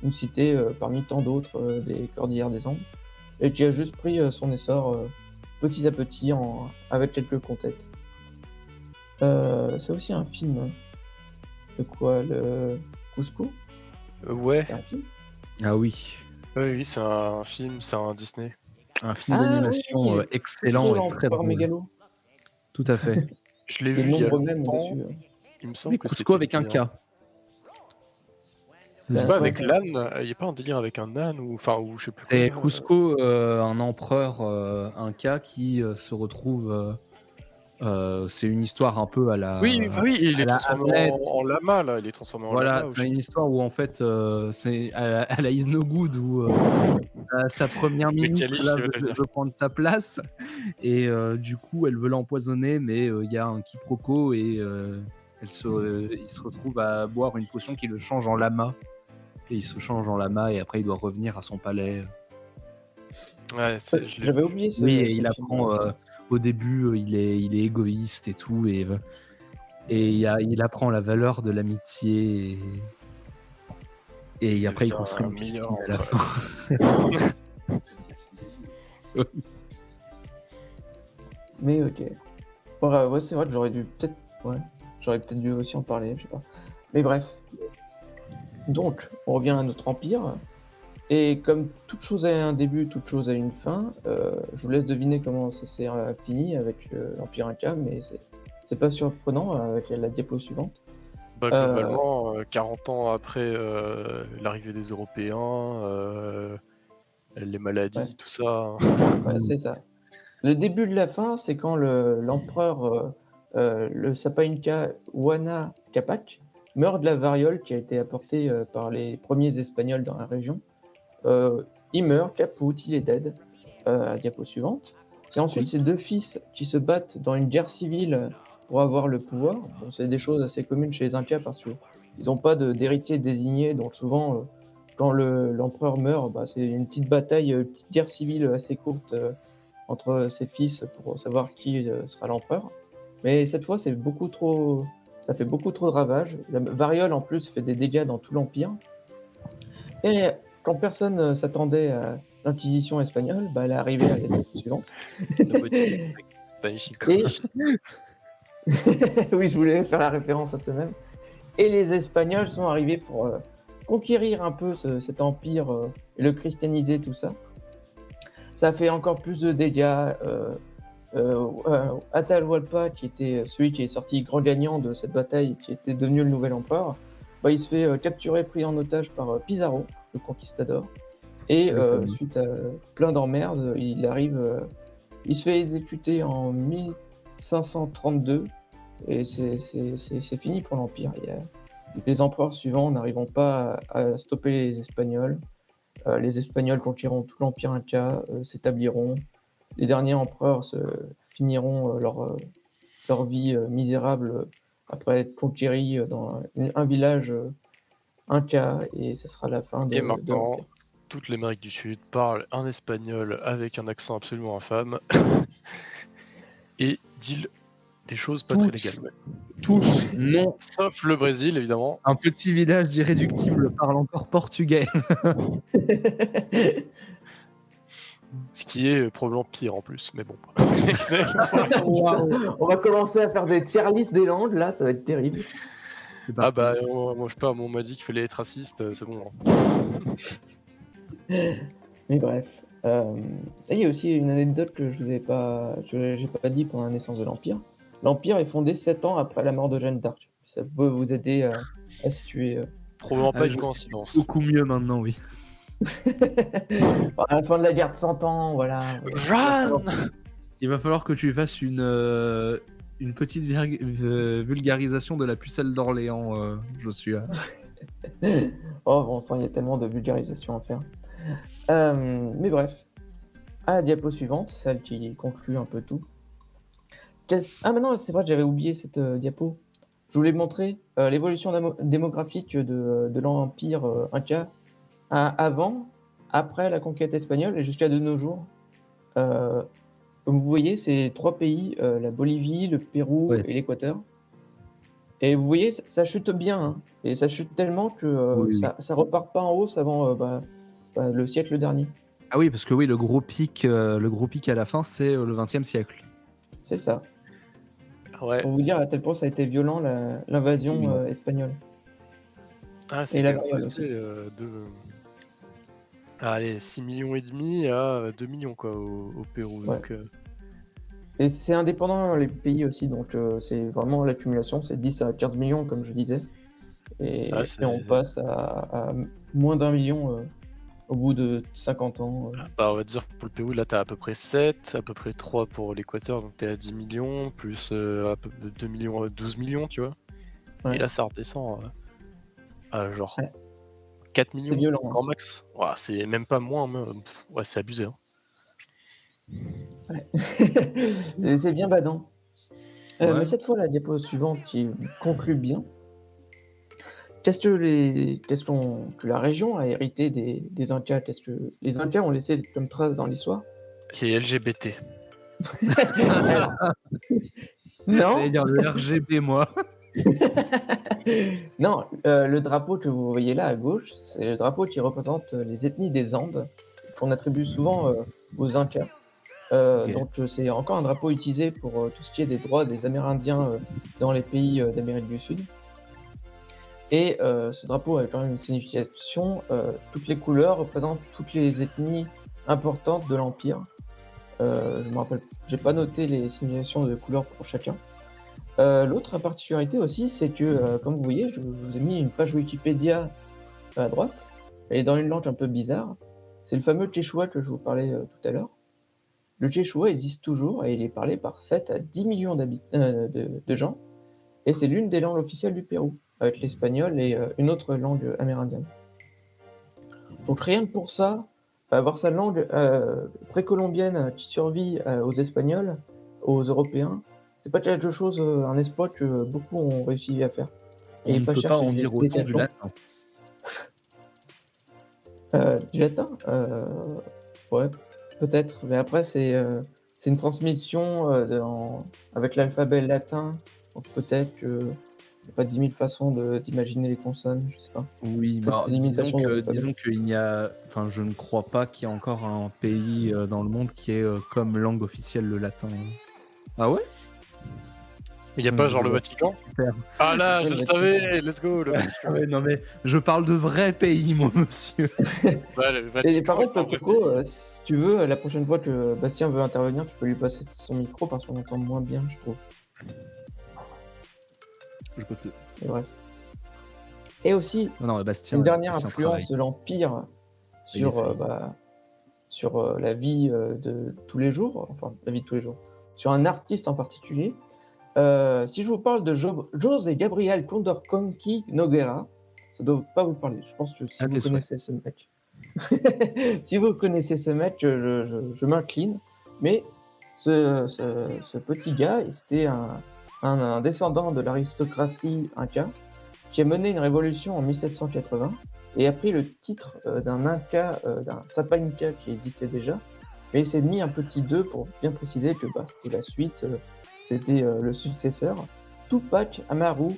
une cité parmi tant d'autres des Cordillères des Andes, et qui a juste pris son essor petit à petit avec quelques conquêtes. C'est aussi un film. De quoi, le Cusco? Ouais, C'est un film? Ah oui, oui, c'est un film, c'est un Disney. un film Ah d'animation oui! excellent Cusco, et très l'empereur drôle. mégalo. Tout à fait. Je l'ai Il y a vu de il y a nombreux mèmes longtemps. dessus. Il me semble Mais que Cusco c'était avec un bien. K. C'est C'est pas ouais, avec l'âne, il y a pas un délire avec un âne ou enfin ou je sais plus quoi C'est là. Cusco, un empereur Inca qui se retrouve. C'est une histoire un peu Oui, bah oui, il à est la transformé Hamlet. en lama là, il est transformé en Voilà, lama ou je c'est sais une plus. histoire où en fait c'est à la Is No Good où sa première Mais ministre Kalish, là il va veut, devenir. veut prendre sa place et du coup elle veut l'empoisonner, mais il y a un quiproquo et il se retrouve à boire une potion qui le change en lama et il se change en lama et après il doit revenir à son palais. Ouais, je l'ai J'avais vu. oublié Oui, et ce il film. apprend au début il est égoïste et tout et il apprend la valeur de l'amitié et Il après il devient construit un une piscine meilleur à la fin. Mais ok. Ouais, c'est vrai que j'aurais peut-être dû aussi en parler, je sais pas. Mais bref. Donc, on revient à notre empire. Et comme toute chose a un début, toute chose a une fin, je vous laisse deviner comment ça s'est fini avec l'Empire Inca, mais c'est pas surprenant avec la diapo suivante. Bah, Euh, globalement, 40 ans après l'arrivée des Européens, les ouais, maladies, tout ça. ouais, c'est ça. Le début de la fin, c'est quand l'empereur, le Sapa Inca Huayna Capac meurt de la variole qui a été apportée par les premiers Espagnols dans la région. Il meurt, caput, il est dead. Diapo suivante. C'est ensuite Oui. ses deux fils qui se battent dans une guerre civile pour avoir le pouvoir. Bon, c'est des choses assez communes chez les Incas parce qu'ils n'ont pas d'héritier désigné, donc souvent, quand l'empereur meurt, c'est une petite bataille, une petite guerre civile assez courte entre ses fils pour savoir qui sera l'empereur. Mais cette fois, ça fait beaucoup trop de ravages. La variole, en plus, fait des dégâts dans tout l'Empire. Et quand personne s'attendait à l'Inquisition espagnole, elle est arrivée à l'étape suivante. Nobody expects Spanish Et Inquisition. oui, je voulais faire la référence à ce même. Et les Espagnols sont arrivés pour conquérir un peu cet empire et le christianiser, tout ça. Ça a fait encore plus de dégâts. Atahualpa, qui était celui qui est sorti grand gagnant de cette bataille, qui était devenu le nouvel empereur, il se fait capturer, pris en otage par Pizarro, le conquistador. Et Le fameux. suite à plein d'emmerdes, il se fait exécuter en 1532 et c'est fini pour l'Empire. Les empereurs suivants n'arrivant pas à stopper les Espagnols. Les Espagnols conquériront tout l'Empire Inca, s'établiront. Les derniers empereurs finiront leur vie misérable après être conquéris dans un village Inca, et ce sera la fin Et de maintenant, l'Empire. toute l'Amérique du Sud parle un espagnol avec un accent absolument infâme et dit des choses pas très Tous, légales. tous, non. Sauf le Brésil, évidemment. Un petit village d'irréductibles parle encore portugais. Ce qui est probablement pire en plus, mais bon. On va commencer à faire des tier list des langues, là, ça va être terrible. C'est Ah parti. moi je sais pas, on m'a dit qu'il fallait être raciste, c'est bon. Hein. Mais bref. Il y a aussi une anecdote que j'ai pas dit pendant la naissance de l'Empire. L'Empire est fondé 7 ans après la mort de Jeanne d'Arc. Ça peut vous aider à situer. Probablement pas Ah, une je sais coïncidence. beaucoup mieux maintenant, oui. À la fin de la guerre de 100 ans, voilà. Run Il va falloir que tu fasses une petite vulgarisation de la pucelle d'Orléans, Joshua. Oh, bon, enfin, il y a tellement de vulgarisation à faire. Mais bref. À la diapo suivante, celle qui conclut un peu tout. Ah, mais non, c'est vrai, j'avais oublié cette diapo. Je voulais montrer l'évolution démographique de l'Empire Inca Avant, après la conquête espagnole et jusqu'à de nos jours, heu, comme vous voyez, c'est 3 pays, la Bolivie, le Pérou Ouais. et l'Équateur et vous voyez, ça chute bien, hein et ça chute tellement que, Oui, oui. ça repart pas en hausse avant, le siècle dernier. Ah oui, parce que oui, le gros pic à la fin, c'est, le 20e siècle. C'est ça. Ouais. Pour vous dire à quel point ça a été violent l'invasion, Effectivement. espagnole Ah, c'est et la quand même période passé aussi. de allez, 6,5 millions à 2 millions quoi au Pérou. Ouais Donc, et c'est indépendant les pays aussi donc c'est vraiment l'accumulation, c'est 10 à 15 millions comme je disais ah, et on passe à moins d'1 million, au bout de 50 ans, bah, on va dire pour le Pérou, là, tu as à peu près 7, à peu près 3 pour l'Équateur, donc tu es à 10 millions, plus à peu 2 millions, 12 millions, tu vois? Et ouais, là, ça redescend à genre ouais, 4 c'est millions, violent, hein. grand max. Ouah, c'est même pas moins, ouais, c'est abusé, hein. Ouais. C'est bien badant. Mais Ouais. cette fois, la diapo suivante qui conclut bien. Qu'est-ce que la région a hérité des Incas? Qu'est-ce que les Incas ont laissé comme trace dans l'histoire? Les LGBT. Alors, J'allais non, dire le RGB moi. non, le drapeau que vous voyez là à gauche, c'est le drapeau qui représente, les ethnies des Andes, qu'on attribue souvent, aux Incas. OK. Donc c'est encore un drapeau utilisé pour, tout ce qui est des droits des Amérindiens, dans les pays, d'Amérique du Sud et ce drapeau a quand même une signification, toutes les couleurs représentent toutes les ethnies importantes de l'empire. Je me rappelle j'ai pas noté les significations de couleurs pour chacun. L'autre particularité aussi, c'est que, comme vous voyez, je vous ai mis une page Wikipédia à droite. Elle est dans une langue un peu bizarre. C'est le fameux quechua que je vous parlais, tout à l'heure. Le quechua existe toujours et il est parlé par 7 à 10 millions de gens et c'est l'une des langues officielles du Pérou, avec l'espagnol et une autre langue amérindienne. Donc rien que pour ça, avoir sa langue, précolombienne qui survit, aux Espagnols, aux Européens, c'est pas quelque chose, un exploit que beaucoup ont réussi à faire On et ne pas peut cher pas chez en les dire autant du Décathlon. latin. Du latin? Ouais, peut-être, mais après c'est une transmission, dans avec l'alphabet latin, donc peut-être qu'il y a pas 10 000 façons d'imaginer les consonnes, je sais pas. Oui, Peut-être bah, c'est l'imitation de l'alphabet. disons qu'il n'y a enfin, je ne crois pas qu'il y a encore un pays, dans le monde qui ait, comme langue officielle le latin. Ah ouais? Il y a pas genre Je le vois. Vatican? Super. Ah là, Ouais, je le le Vatican. savais! Let's go, le Ah Vatican! ouais, non mais je parle de vrais pays moi, monsieur. Ouais, le Et par Vatican est contre, pas un vrai Coco, pays. si tu veux, la prochaine fois que Bastien veut intervenir, tu peux lui passer son micro parce qu'on entend moins bien, je trouve. Je peux te Mais bref. Et aussi, non, une Bastien dernière Bastien travaille. influence de l'Empire Il sur, essaye. la vie, de tous les jours, enfin la vie de tous les jours, sur un artiste en particulier. Si je vous parle de José Gabriel Condorcanqui Nogueira, ça doit pas vous parler. Je pense que si À vous tes souhaits. connaissez ce mec si vous connaissez ce mec, je m'incline. Mais ce petit gars, c'était un descendant de l'aristocratie inca qui a mené une révolution en 1780 et a pris le titre, d'un inca, d'un Sapa Inca qui existait déjà, mais il s'est mis un petit 2 pour bien préciser que, bah, c'était la suite, c'était, le successeur, Tupac Amaru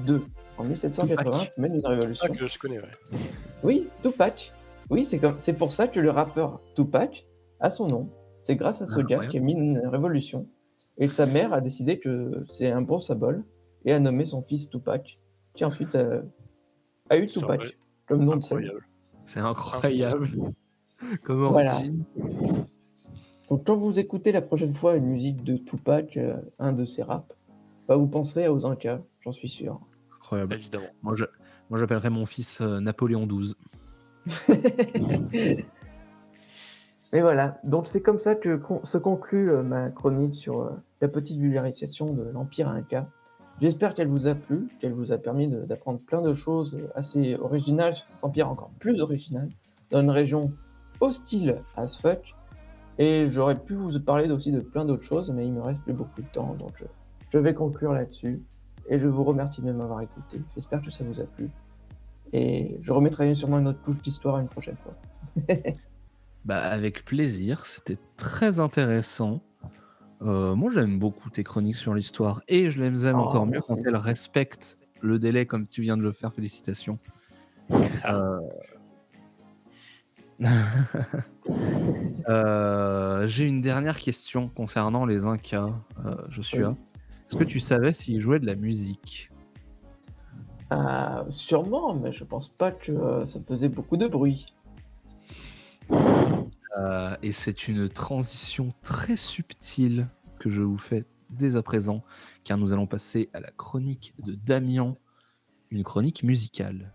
II. En 1780, Tupac. mène une C'est ça révolution. que je connais, ouais. Oui, Tupac. Oui, c'est pour ça que le rappeur Tupac a son nom. C'est grâce à ce gars qui Incroyable. a mis une révolution et sa mère a décidé que c'est un bon symbole et a nommé son fils Tupac, qui ensuite, a eu Ça ouais, Tupac comme nom de scène. incroyable, C'est incroyable. incroyable comme Voilà. origine. Donc quand vous écoutez la prochaine fois une musique de Tupac, un de ses raps, bah, vous penserez aux Incas, j'en suis sûr. Incroyable. Évidemment. Moi, je moi, j'appellerais mon fils, Napoléon XII. Et voilà, donc c'est comme ça que se conclut, ma chronique sur, la petite vulgarisation de l'Empire Inca. J'espère qu'elle vous a plu, qu'elle vous a permis d'apprendre plein de choses, assez originales sur cet empire encore plus original, dans une région hostile as fuck. Et j'aurais pu vous parler aussi de plein d'autres choses, mais il me reste plus beaucoup de temps, donc je vais conclure là-dessus. Et je vous remercie de m'avoir écouté. J'espère que ça vous a plu. et je remettrai sûrement une autre couche d'histoire une prochaine fois. Bah, avec plaisir, c'était très intéressant. Moi, j'aime beaucoup tes chroniques sur l'histoire et je les aime Oh, encore mieux quand merci. elles respectent le délai comme tu viens de le faire. Félicitations. Euh, J'ai une dernière question concernant les Incas, Joshua. Oui. Est-ce que tu savais s'ils jouaient de la musique? Sûrement, mais je pense pas que ça faisait beaucoup de bruit. Et c'est une transition très subtile que je vous fais dès à présent, car nous allons passer à la chronique de Damien, une chronique musicale.